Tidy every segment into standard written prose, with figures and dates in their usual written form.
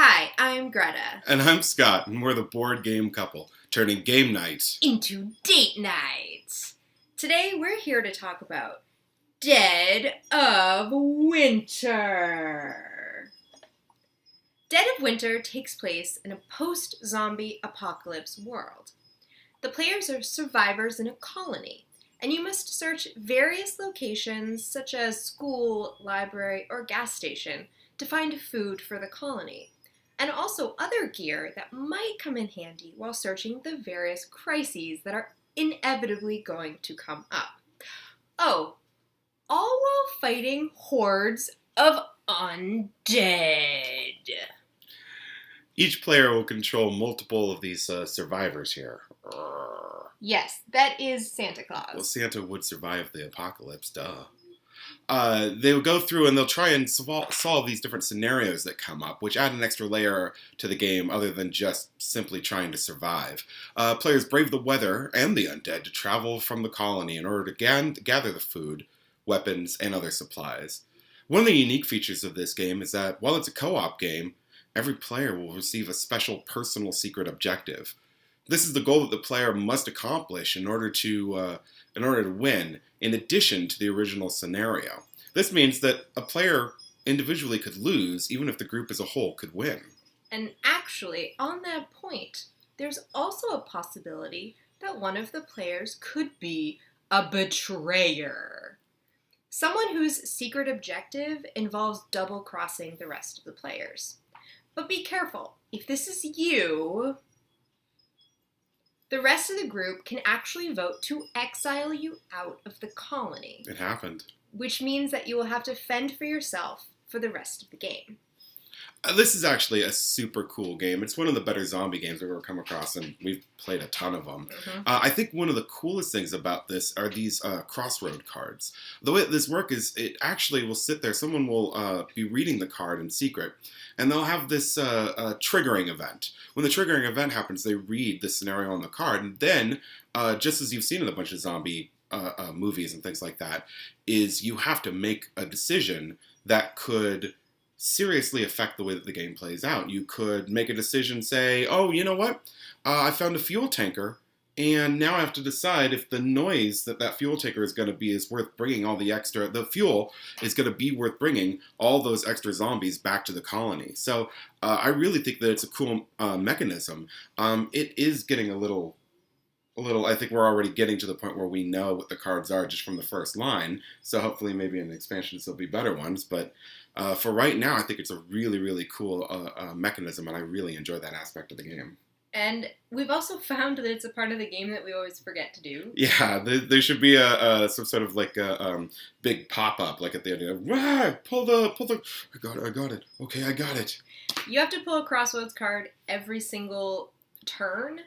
Hi, I'm Greta. And I'm Scott, and we're the board game couple, turning game night into date night. Today we're here to talk about Dead of Winter. Dead of Winter takes place in a post-zombie apocalypse world. The players are survivors in a colony, and you must search various locations such as school, library, or gas station to find food for the colony, and also other gear that might come in handy while searching the various crises that are inevitably going to come up. Oh, all while fighting hordes of undead. Each player will control multiple of these survivors here. Yes, that is Santa Claus. Well, Santa would survive the apocalypse, duh. They'll go through and they'll try and solve these different scenarios that come up, which add an extra layer to the game other than just simply trying to survive. Players brave the weather and the undead to travel from the colony in order to gather the food, weapons, and other supplies. One of the unique features of this game is that while it's a co-op game, every player will receive a special personal secret objective. This is the goal that the player must accomplish in order to win, in addition to the original scenario. This means that a player individually could lose, even if the group as a whole could win. And actually, on that point, there's also a possibility that one of the players could be a betrayer. Someone whose secret objective involves double-crossing the rest of the players. But be careful, if this is you, the rest of the group can actually vote to exile you out of the colony. It happened. Which means that you will have to fend for yourself for the rest of the game. This is actually a super cool game. It's one of the better zombie games we've ever come across, and we've played a ton of them. Mm-hmm. I think one of the coolest things about this are these Crossroad cards. The way this works is it actually will sit there. Someone will be reading the card in secret, and they'll have this triggering event. When the triggering event happens, they read the scenario on the card, and then, just as you've seen in a bunch of zombie movies and things like that, is you have to make a decision that could seriously affect the way that the game plays out. You could make a decision, say, oh, you know what? I found a fuel tanker, and now I have to decide if the noise that fuel tanker is going to be is worth bringing the fuel is going to be worth bringing all those extra zombies back to the colony. So I really think that it's a cool mechanism. It is getting a little, I think we're already getting to the point where we know what the cards are just from the first line. So hopefully maybe in expansions there'll be better ones. But for right now, I think it's a really, really cool mechanism, and I really enjoy that aspect of the game. And we've also found that it's a part of the game that we always forget to do. Yeah, there should be some sort of like a big pop-up, like at the end of, pull the, I got it. Okay, I got it. You have to pull a Crossroads card every single turn.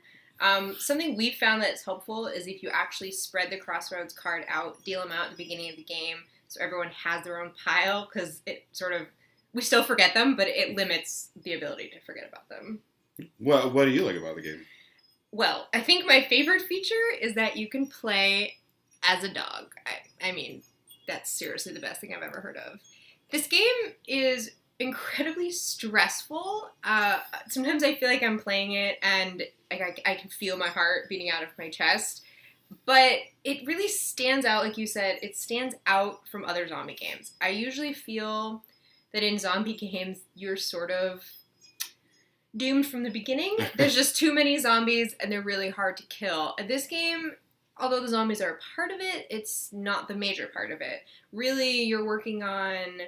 Something we've found that's helpful is if you actually spread the Crossroads card out, deal them out at the beginning of the game, so everyone has their own pile, because it sort of, we still forget them, but it limits the ability to forget about them. Well, what do you like about the game? Well, I think my favorite feature is that you can play as a dog. I mean, that's seriously the best thing I've ever heard of. This game is incredibly stressful. Sometimes I feel like I'm playing it and I can feel my heart beating out of my chest. But it really stands out, like you said, it stands out from other zombie games. I usually feel that in zombie games, you're sort of doomed from the beginning. There's just too many zombies and they're really hard to kill. In this game, although the zombies are a part of it, it's not the major part of it. Really, you're working on,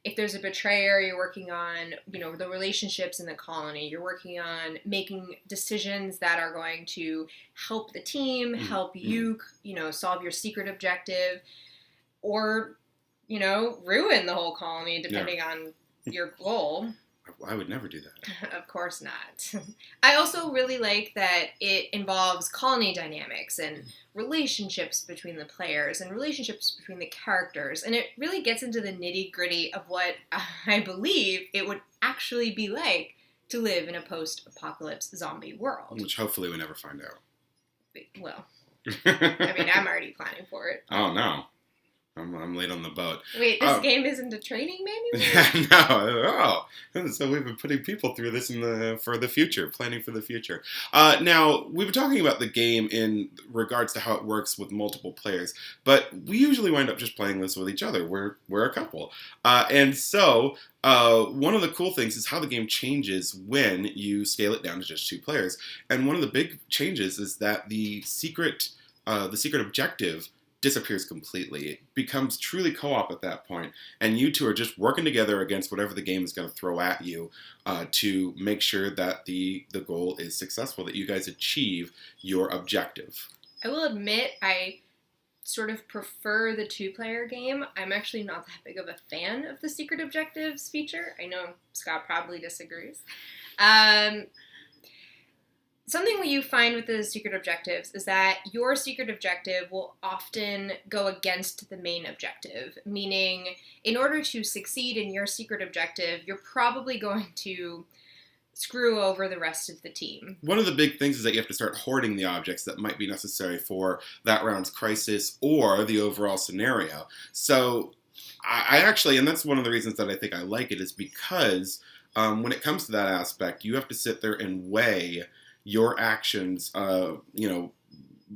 if there's a betrayer, you're working on, the relationships in the colony. You're working on making decisions that are going to help the team, help you, solve your secret objective, or, ruin the whole colony depending on your goal. I would never do that. Of course not. I also really like that it involves colony dynamics and relationships between the players and relationships between the characters. And it really gets into the nitty-gritty of what I believe it would actually be like to live in a post-apocalypse zombie world. Which hopefully we never find out. Well, I mean, I'm already planning for it. Oh, no. I'm late on the boat. Wait, this game isn't a training manual? Yeah, no. Oh, so we've been putting people through this for the future, planning for the future. Now, we've been talking about the game in regards to how it works with multiple players, but we usually wind up just playing this with each other. We're a couple. And so, one of the cool things is how the game changes when you scale it down to just 2 players. And one of the big changes is that the secret objective disappears completely. It becomes truly co-op at that point, and you two are just working together against whatever the game is going to throw at you to make sure that the goal is successful, that you guys achieve your objective. I will admit I sort of prefer the 2-player game. I'm actually not that big of a fan of the secret objectives feature. I know Scott probably disagrees. Something that you find with the secret objectives is that your secret objective will often go against the main objective, meaning in order to succeed in your secret objective, you're probably going to screw over the rest of the team. One of the big things is that you have to start hoarding the objects that might be necessary for that round's crisis or the overall scenario. So I actually, and that's one of the reasons that I think I like it, is because when it comes to that aspect, you have to sit there and weigh your actions,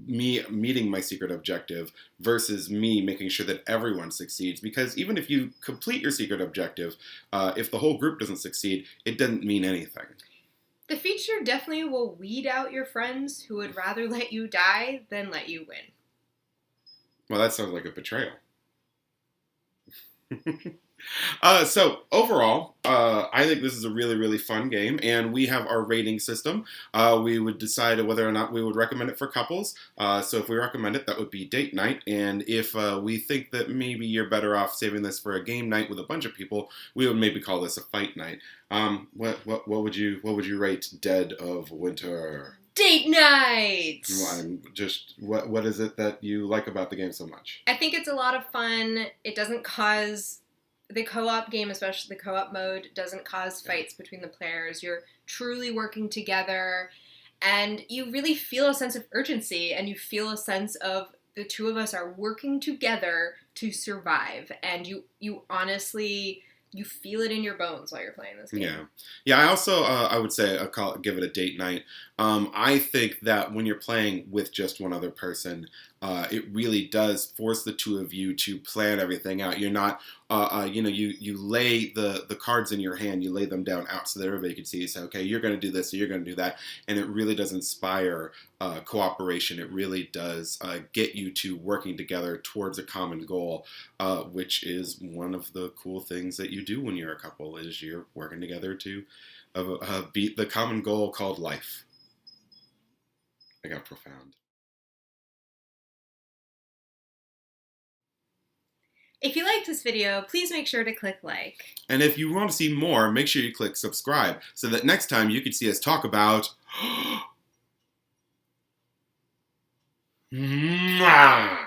me meeting my secret objective versus me making sure that everyone succeeds. Because even if you complete your secret objective, if the whole group doesn't succeed, it doesn't mean anything. The feature definitely will weed out your friends who would rather let you die than let you win. Well, that sounds like a betrayal. So overall, I think this is a really, really fun game, and we have our rating system. We would decide whether or not we would recommend it for couples. So if we recommend it, that would be date night. And if we think that maybe you're better off saving this for a game night with a bunch of people, we would maybe call this a fight night. What would you rate Dead of Winter? Date night! What is it that you like about the game so much? I think it's a lot of fun. It doesn't cause... The co-op game, especially the co-op mode, doesn't cause fights between the players. You're truly working together, and you really feel a sense of urgency, and you feel a sense of the two of us are working together to survive, and you honestly... You feel it in your bones while you're playing this game. Yeah. I also I would say give it a date night. I think that when you're playing with just one other person, it really does force the two of you to plan everything out. You're not, you lay the cards in your hand, you lay them down out so that everybody can see. You say, okay, you're going to do this, so you're going to do that, and it really does inspire cooperation. It really does get you to working together towards a common goal, which is one of the cool things that you do when you're a couple, is you're working together to beat the common goal called life. I got profound. If you liked this video, please make sure to click like. And if you want to see more, make sure you click subscribe so that next time you can see us talk about... Mwah!